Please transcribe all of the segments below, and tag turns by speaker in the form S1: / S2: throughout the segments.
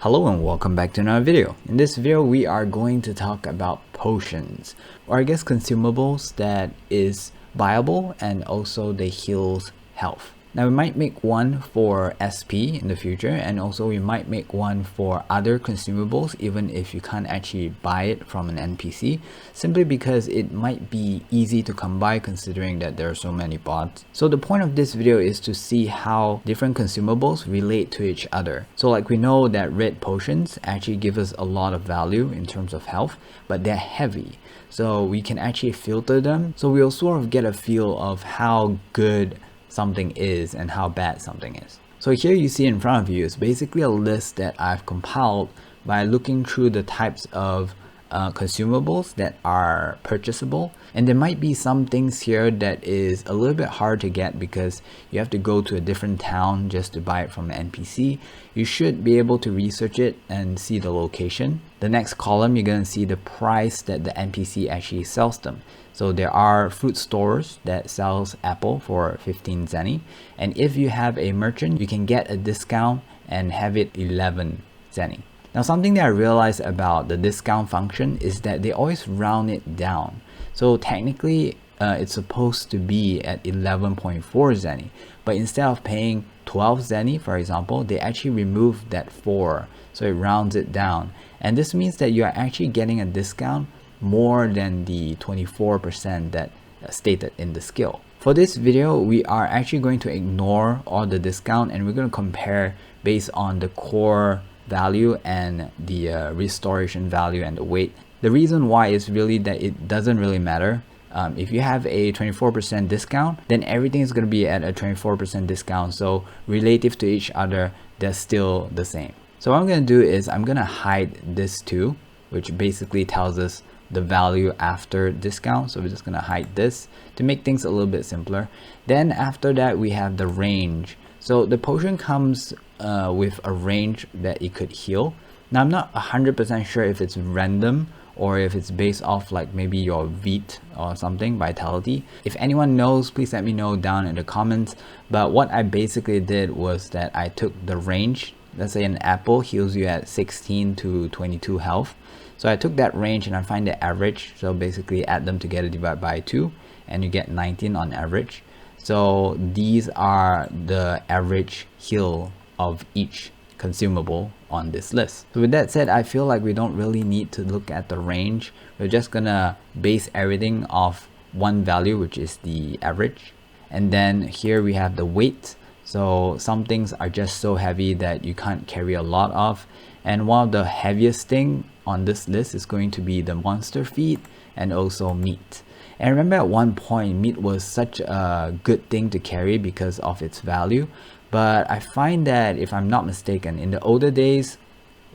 S1: Hello and welcome back to another video. In this video we are going to talk about potions, or I guess consumables that is viable and also they heals health. Now we might make one for SP in the future, and also we might make one for other consumables even if you can't actually buy it from an NPC, simply because it might be easy to come by considering that there are so many bots. So the point of this video is to see how different consumables relate to each other. So like we know that red potions actually give us a lot of value in terms of health, but they're heavy. So we can actually filter them. So we'll sort of get a feel of how good something is and how bad something is. So here you see in front of you is basically a list that I've compiled by looking through the types of consumables that are purchasable, and there might be some things here that is a little bit hard to get because you have to go to a different town just to buy it from an NPC. You should be able to research it and see the location. The next column, you're going to see the price that the NPC actually sells them. So there are fruit stores that sells apple for 15 zenny, and if you have a merchant, you can get a discount and have it 11 zenny. Now something that I realized about the discount function is that they always round it down. So technically it's supposed to be at 11.4 zenny, but instead of paying 12 zenny, for example, they actually remove that 4, so it rounds it down. And this means that you are actually getting a discount more than the 24% that stated in the skill. For this video, we are actually going to ignore all the discount and we're going to compare based on the core value and the restoration value and the weight. The reason why is really that it doesn't really matter. If you have a 24% discount, then everything is going to be at a 24% discount. So relative to each other, they're still the same. So what I'm going to do is I'm going to hide this too, which basically tells us the value after discount. So we're just going to hide this to make things a little bit simpler. Then after that, we have the range. So the potion comes with a range that it could heal. Now I'm not 100% sure if it's random or if it's based off like maybe your VIT or something, vitality. If anyone knows, please let me know down in the comments. But what I basically did was that I took the range. Let's say an apple heals you at 16 to 22 health. So I took that range and I find the average. So basically add them together, divide by 2, and you get 19 on average. So these are the average heal of each consumable on this list. So with that said, I feel like we don't really need to look at the range. We're just gonna base everything off one value, which is the average. And then here we have the weight. So some things are just so heavy that you can't carry a lot of. And one of the heaviest thing on this list is going to be the monster feed and also meat. And remember at one point, meat was such a good thing to carry because of its value. But I find that if I'm not mistaken, in the older days,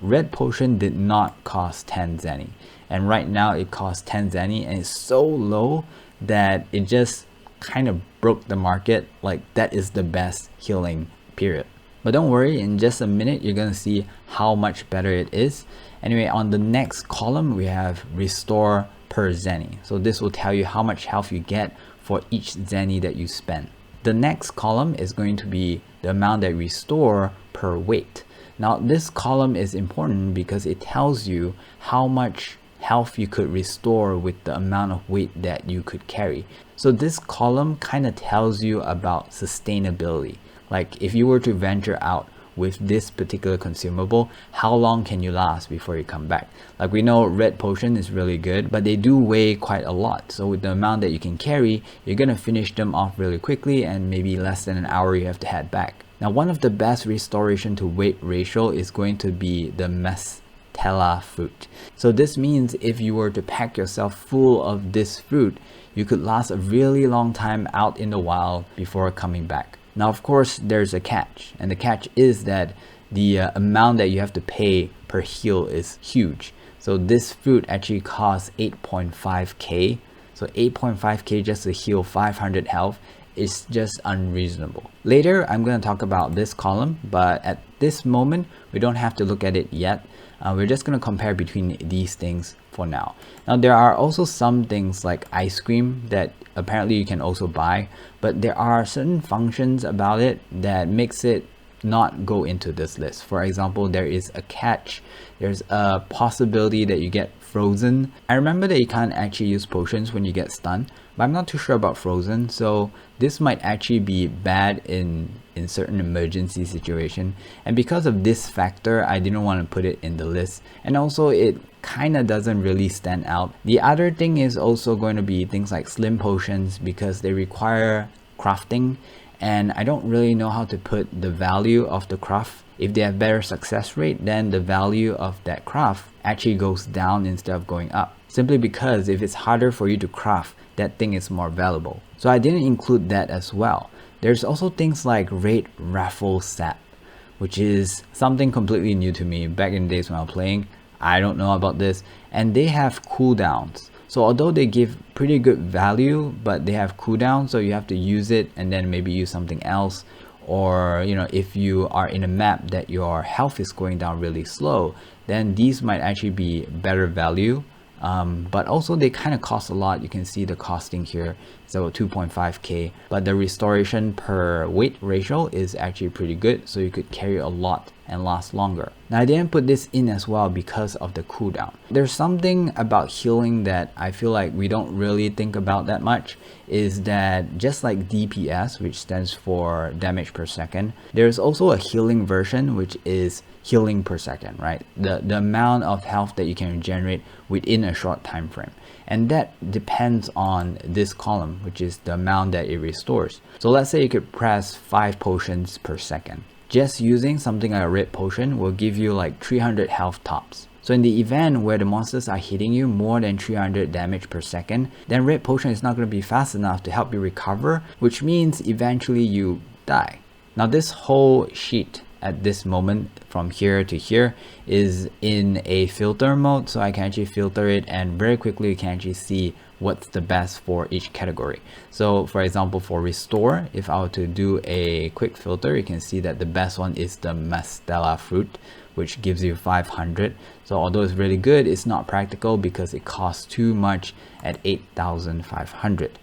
S1: red potion did not cost 10 zenny. And right now it costs 10 zenny and it's so low that it just kind of broke the market. Like that is the best healing period. But don't worry, in just a minute you're gonna see how much better it is. Anyway, on the next column we have restore per zenny. So this will tell you how much health you get for each zenny that you spend. The next column is going to be the amount that restore per weight. Now this column is important because it tells you how much health you could restore with the amount of weight that you could carry. So this column kind of tells you about sustainability. Like if you were to venture out with this particular consumable, how long can you last before you come back? Like we know red potion is really good, but they do weigh quite a lot. So with the amount that you can carry, you're gonna finish them off really quickly, and maybe less than an hour you have to head back. Now one of the best restoration to weight ratio is going to be the Mestella fruit. So this means if you were to pack yourself full of this fruit, you could last a really long time out in the wild before coming back. Now of course there's a catch, and the catch is that the amount that you have to pay per heal is huge. So this fruit actually costs 8.5k. So 8.5k just to heal 500 health is just unreasonable. Later I'm going to talk about this column, but at this moment we don't have to look at it yet. We're just going to compare between these things for now. Now there are also some things like ice cream that apparently you can also buy, but there are certain functions about it that makes it not go into this list. For example, there is a catch, there's a possibility that you get frozen. I remember that you can't actually use potions when you get stunned, but I'm not too sure about frozen, so this might actually be bad in certain emergency situation, and because of this factor I didn't want to put it in the list, and also it kind of doesn't really stand out. The other thing is also going to be things like slim potions, because they require crafting, and I don't really know how to put the value of the craft. If they have better success rate, then the value of that craft actually goes down instead of going up, simply because if it's harder for you to craft, that thing is more valuable. So I didn't include that as well. There's also things like Raid Raffle Sap, which is something completely new to me. Back in the days when I was playing, I don't know about this, and they have cooldowns. So although they give pretty good value, but they have cooldowns, so you have to use it and then maybe use something else. Or if you are in a map that your health is going down really slow, then these might actually be better value. But also they kind of cost a lot. You can see the costing here, so 2.5k, but the restoration per weight ratio is actually pretty good, so you could carry a lot and last longer. Now I didn't put this in as well because of the cooldown. There's something about healing that I feel like we don't really think about that much, is that just like DPS, which stands for damage per second, there's also a healing version, which is healing per second, right? The amount of health that you can generate within a short time frame, and that depends on this column, which is the amount that it restores. So let's say you could press 5 potions per second. Just using something like a red potion will give you like 300 health tops. So in the event where the monsters are hitting you more than 300 damage per second, then red potion is not going to be fast enough to help you recover, which means eventually you die. Now this whole sheet at this moment from here to here is in a filter mode, so I can actually filter it, and very quickly you can actually see what's the best for each category. So for example, for restore, if I were to do a quick filter, you can see that the best one is the Mastella fruit, which gives you 500. So although it's really good, it's not practical because it costs too much at 8,500.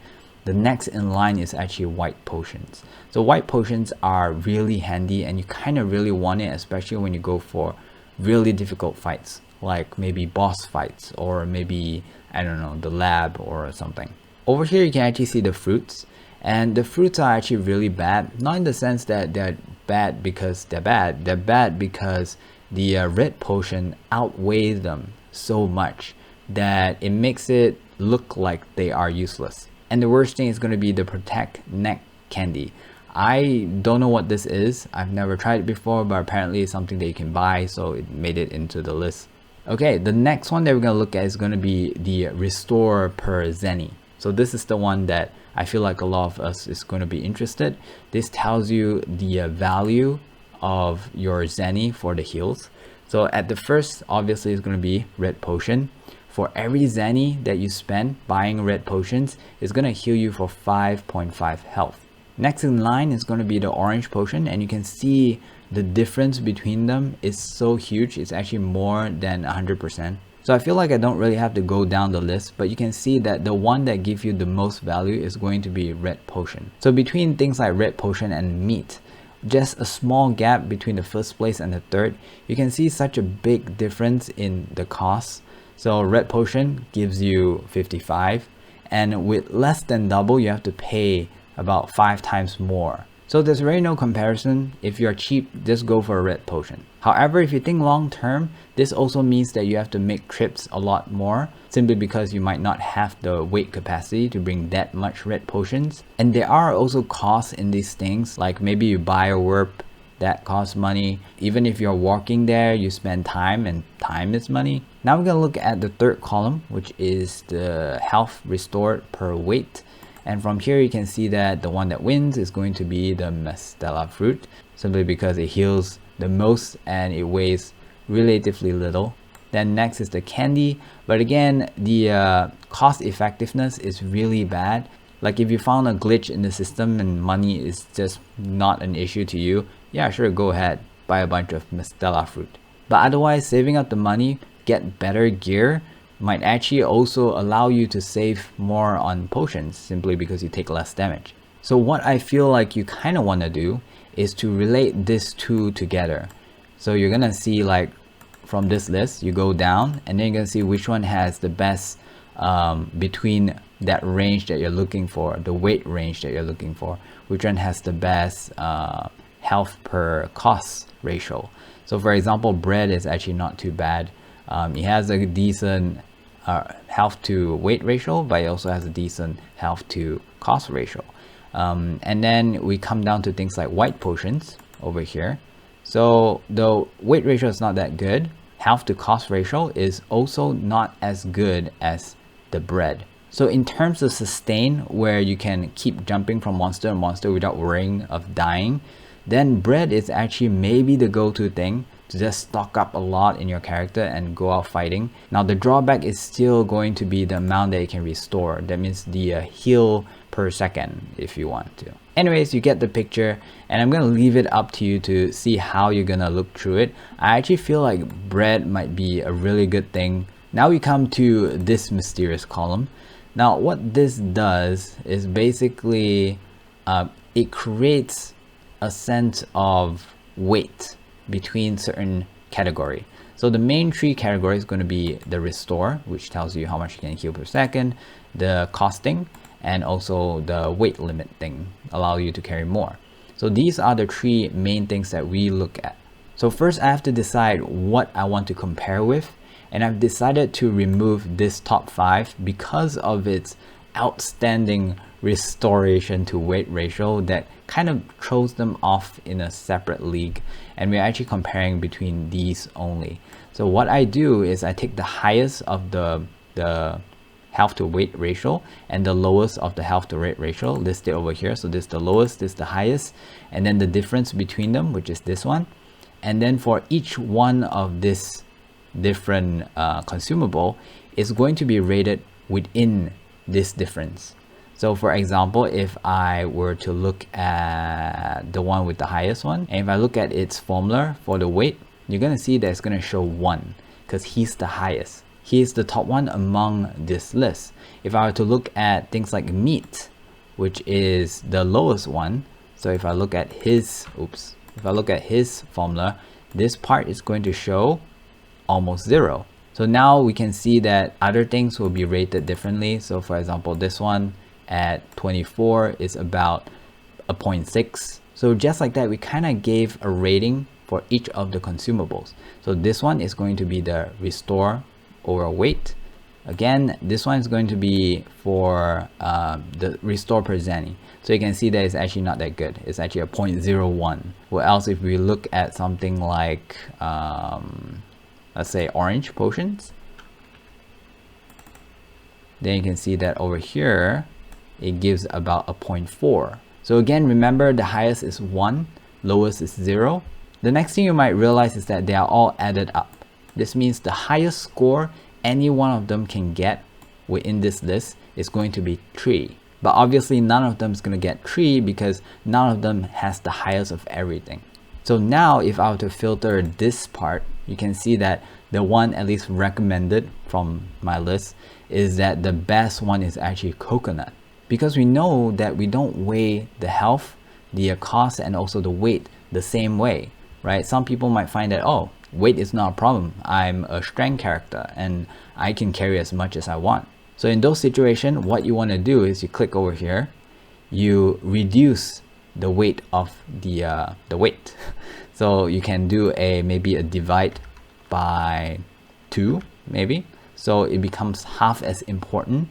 S1: The next in line is actually white potions. So white potions are really handy, and you kind of really want it, especially when you go for really difficult fights, like maybe boss fights, or maybe, I don't know, the lab or something. Over here you can actually see the fruits, and the fruits are actually really bad, not in the sense that they're bad because they're bad because the red potion outweighs them so much that it makes it look like they are useless. And the worst thing is going to be the Protect Neck candy. I don't know what this is. I've never tried it before, but apparently it's something that you can buy, so it made it into the list. Okay, the next one that we're going to look at is going to be the Restore per Zenny. So this is the one that I feel like a lot of us is going to be interested. This tells you the value of your Zenny for the heals. So at the first, obviously it's going to be red potion. For every Zenny that you spend buying red potions, it's going to heal you for 5.5 health. Next in line is going to be the orange potion, and you can see the difference between them is so huge. It's actually more than 100%. So I feel like I don't really have to go down the list, but you can see that the one that gives you the most value is going to be red potion. So between things like red potion and meat, just a small gap between the first place and the third, you can see such a big difference in the cost. So red potion gives you 55, and with less than double, you have to pay about 5 times more. So there's really no comparison. If you're cheap, just go for a red potion. However, if you think long term, this also means that you have to make trips a lot more, simply because you might not have the weight capacity to bring that much red potions. And there are also costs in these things, like maybe you buy a warp, that costs money. Even if you're walking there, you spend time, and time is money. Now we're gonna look at the third column, which is the health restored per weight. And from here you can see that the one that wins is going to be the Mastella fruit, simply because it heals the most and it weighs relatively little. Then next is the candy, but again, the cost effectiveness is really bad. Like if you found a glitch in the system and money is just not an issue to you, yeah, sure, go ahead, buy a bunch of Mastella fruit. But otherwise, saving up the money, get better gear, might actually also allow you to save more on potions, simply because you take less damage. So what I feel like you kind of want to do is to relate these two together. So you're gonna see, like, from this list, you go down and then you're gonna see which one has the best between that range that you're looking for, the weight range that you're looking for, which one has the best health per cost ratio. So for example, bread is actually not too bad. It has a decent health to weight ratio, but it also has a decent health to cost ratio. And then we come down to things like white potions over here. So the weight ratio is not that good. Health to cost ratio is also not as good as the bread. So in terms of sustain, where you can keep jumping from monster to monster without worrying of dying, then bread is actually maybe the go-to thing to just stock up a lot in your character and go out fighting. Now the drawback is still going to be the amount that you can restore. That means the heal per second if you want to. Anyways, you get the picture, and I'm gonna leave it up to you to see how you're gonna look through it. I actually feel like bread might be a really good thing. Now we come to this mysterious column. Now what this does is basically it creates a sense of weight between certain category. So the main three categories is going to be the restore, which tells you how much you can heal per second, the costing, and also the weight limit thing, allow you to carry more. So these are the three main things that we look at. So first I have to decide what I want to compare with, and I've decided to remove this top 5 because of its outstanding restoration to weight ratio that kind of throws them off in a separate league, and we're actually comparing between these only. So what I do is I take the highest of the health to weight ratio and the lowest of the health to weight ratio listed over here. So this is the lowest, this is the highest, and then the difference between them, which is this one. And then for each one of this different consumable is going to be rated within this difference. So for example, if I were to look at the one with the highest one, and if I look at its formula for the weight, you're going to see that it's going to show 1 because he's the highest. He is the top one among this list. If I were to look at things like meat, which is the lowest one, so if I look at his, if I look at his formula, this part is going to show almost 0. So now we can see that other things will be rated differently. So for example, this one at 24 is about a 0.6. So just like that, we kind of gave a rating for each of the consumables. So this one is going to be the restore over weight. Again, this one is going to be for the restore per zenny. So you can see that it's actually not that good. It's actually a 0.01. What else if we look at something like let's say orange potions, then you can see that over here it gives about a 0.4. So again, remember the highest is 1, lowest is 0. The next thing you might realize is that they are all added up. This means the highest score any one of them can get within this list is going to be 3. But obviously none of them is going to get 3 because none of them has the highest of everything. So now if I were to filter this part, you can see that the one at least recommended from my list is that the best one is actually coconut. Because we know that we don't weigh the health, the cost, and also the weight the same way, right? Some people might find that, oh, weight is not a problem. I'm a strength character and I can carry as much as I want. So in those situations, what you want to do is you click over here, you reduce the weight of the weight. So you can do maybe a divide by 2 maybe. So it becomes half as important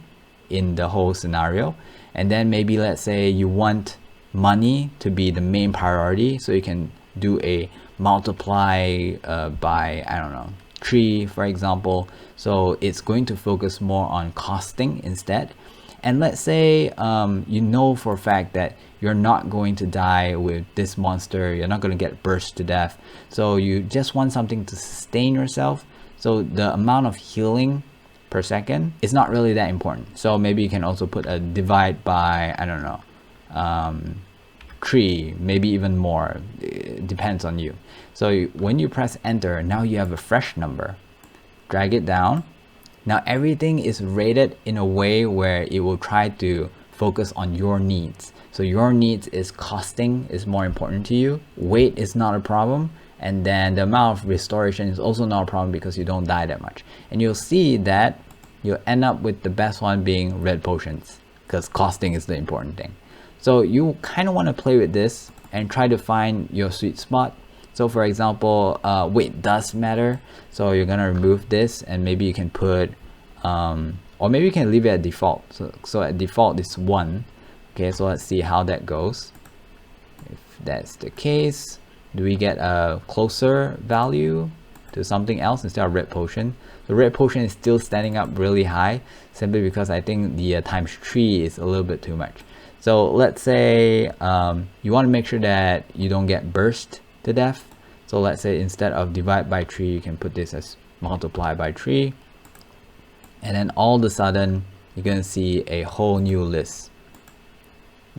S1: in the whole scenario. And then maybe let's say you want money to be the main priority, so you can do a multiply by, I don't know, 3 for example. So it's going to focus more on costing instead. And let's say you know for a fact that you're not going to die with this monster, you're not going to get burst to death, so you just want something to sustain yourself. So the amount of healing per second is not really that important. So maybe you can also put a divide by, I don't know, 3, maybe even more. It depends on you. So when you press enter, now you have a fresh number. Drag it down. Now everything is rated in a way where it will try to focus on your needs. So your needs is costing is more important to you. Weight is not a problem. And then the amount of restoration is also not a problem because you don't die that much. And you'll see that you'll end up with the best one being red potions, because costing is the important thing. So you kind of want to play with this and try to find your sweet spot. So for example, weight does matter. So you're gonna remove this, and maybe you can put, or maybe you can leave it at default. So at default it's 1. Okay, so let's see how that goes. If that's the case, do we get a closer value to something else instead of red potion? The red potion is still standing up really high, simply because I think the times 3 is a little bit too much. So let's say you want to make sure that you don't get burst to death. So let's say instead of divide by 3, you can put this as multiply by 3. And then all of a sudden, you're going to see a whole new list.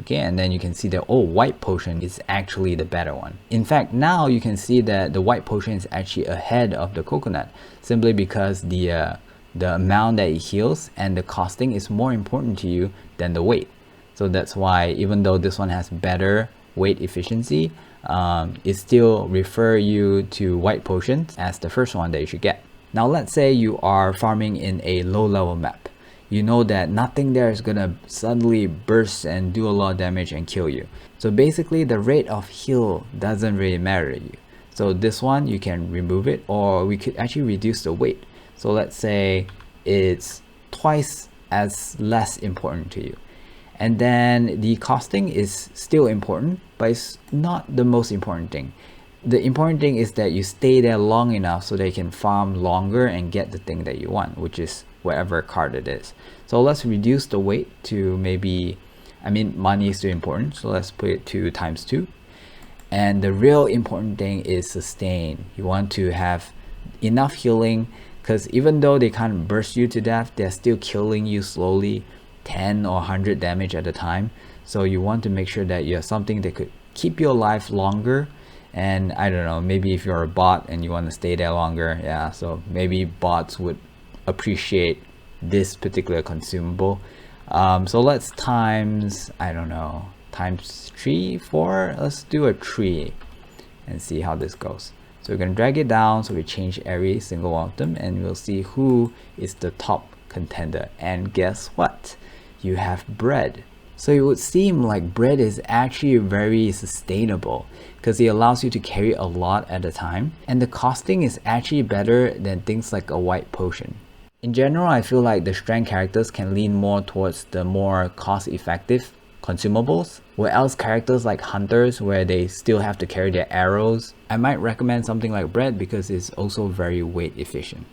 S1: Okay, and then you can see that, oh, white potion is actually the better one. In fact, now you can see that the white potion is actually ahead of the coconut, simply because the amount that it heals and the costing is more important to you than the weight. So that's why, even though this one has better weight efficiency, it still refer you to white potions as the first one that you should get. Now let's say you are farming in a low level map. You know that nothing there is gonna suddenly burst and do a lot of damage and kill you. So basically the rate of heal doesn't really matter to you. So this one you can remove it, or we could actually reduce the weight. So let's say it's twice as less important to you. And then the costing is still important, but it's not the most important thing. The important thing is that you stay there long enough so they can farm longer and get the thing that you want, which is whatever card it is. So let's reduce the weight to maybe, I mean, money is still important, so let's put it to times 2. And the real important thing is sustain. You want to have enough healing, because even though they can't burst you to death, they're still killing you slowly, 10 or 100 damage at a time. So you want to make sure that you have something that could keep you alive longer. And I don't know, maybe if you're a bot and you want to stay there longer, yeah, so maybe bots would appreciate this particular consumable. So let's times, I don't know, times 3, 4, let's do a 3 and see how this goes. So we're going to drag it down, so we change every single one of them, and we'll see who is the top contender. And guess what? You have bread. So it would seem like bread is actually very sustainable, because it allows you to carry a lot at a time, and the costing is actually better than things like a white potion. In general, I feel like the strength characters can lean more towards the more cost-effective consumables, whereas characters like hunters, where they still have to carry their arrows, I might recommend something like bread because it's also very weight efficient.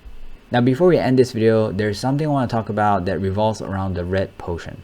S1: Now before we end this video, there's something I want to talk about that revolves around the red potion.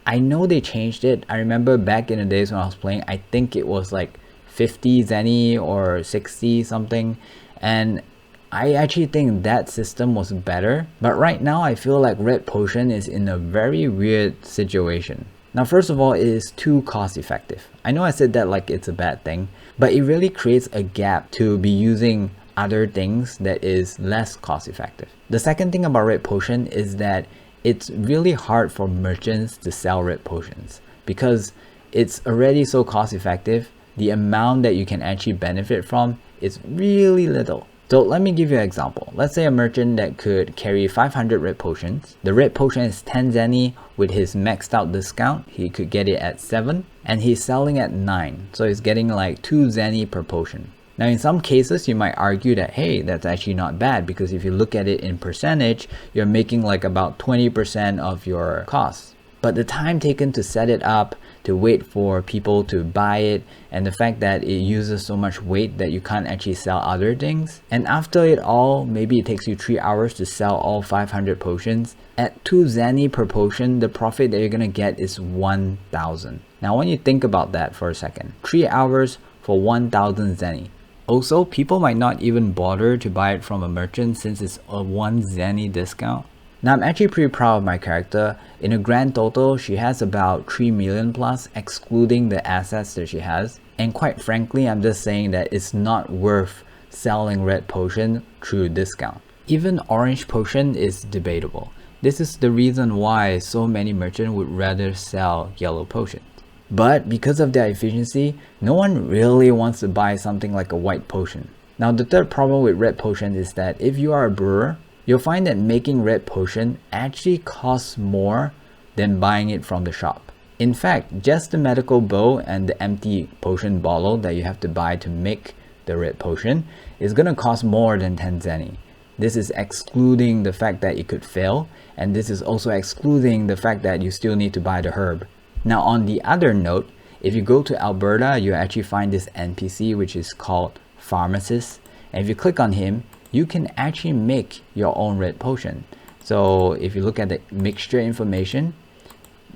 S1: I know they changed it. I remember back in the days when I was playing, I think it was like 50 zenny or 60 something, and I actually think that system was better. But right now I feel like red potion is in a very weird situation. Now first of all, it is too cost effective. I know I said that like it's a bad thing, but it really creates a gap to be using other things that is less cost effective. The second thing about red potion is that it's really hard for merchants to sell red potions, because it's already so cost effective. The amount that you can actually benefit from is really little. So let me give you an example. Let's say a merchant that could carry 500 red potions. The red potion is 10 zenny. With his maxed out discount, he could get it at 7, and he's selling at 9. So he's getting like 2 zenny per potion. Now in some cases, you might argue that, hey, that's actually not bad, because if you look at it in percentage, you're making like about 20% of your costs. But the time taken to set it up, to wait for people to buy it, and the fact that it uses so much weight that you can't actually sell other things. And after it all, maybe it takes you 3 hours to sell all 500 potions. At 2 zenny per potion, the profit that you're gonna get is 1,000. Now when you think about that for a second, 3 hours for 1,000 zenny. Also, people might not even bother to buy it from a merchant since it's a 1 zenny discount. Now I'm actually pretty proud of my character. In a grand total, she has about 3 million plus, excluding the assets that she has. And quite frankly, I'm just saying that it's not worth selling red potion through discount. Even orange potion is debatable. This is the reason why so many merchants would rather sell yellow potions. But because of their efficiency, no one really wants to buy something like a white potion. Now the third problem with red potion is that if you are a brewer, you'll find that making red potion actually costs more than buying it from the shop. In fact, just the medical bow and the empty potion bottle that you have to buy to make the red potion is going to cost more than 10 zenny. This is excluding the fact that it could fail, and this is also excluding the fact that you still need to buy the herb. Now on the other note, if you go to Alberta, you actually find this NPC which is called Pharmacist, and if you click on him, you can actually make your own red potion. So if you look at the mixture information,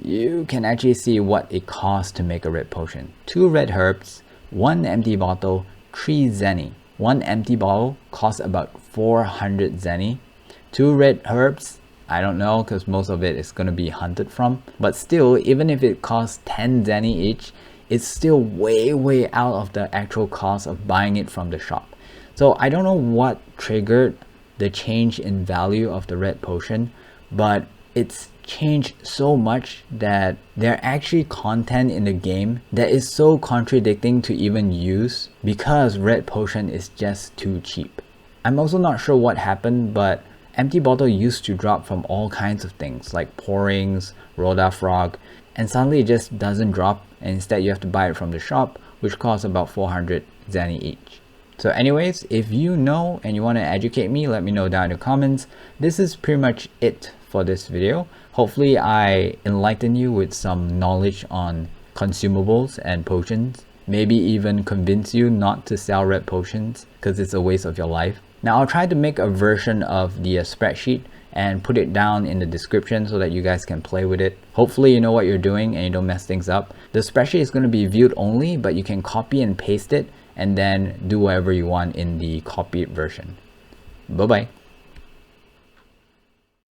S1: you can actually see what it costs to make a red potion. 2 red herbs, 1 empty bottle, 3 zenny. 1 empty bottle costs about 400 zenny. 2 red herbs, I don't know because most of it is going to be hunted from. But still, even if it costs 10 zenny each, it's still way out of the actual cost of buying it from the shop. So I don't know what triggered the change in value of the red potion, but it's changed so much that there are actually content in the game that is so contradicting to even use because red potion is just too cheap. I'm also not sure what happened, but empty bottle used to drop from all kinds of things like porings, Rhoda frog, and suddenly it just doesn't drop, and instead you have to buy it from the shop, which costs about 400 zenny each. So anyways, if you know and you want to educate me, let me know down in the comments. This is pretty much it for this video. Hopefully I enlighten you with some knowledge on consumables and potions. Maybe even convince you not to sell red potions because it's a waste of your life. Now I'll try to make a version of the spreadsheet and put it down in the description so that you guys can play with it. Hopefully you know what you're doing and you don't mess things up. The spreadsheet is going to be viewed only, but you can copy and paste it and then do whatever you want in the copied version. Bye bye.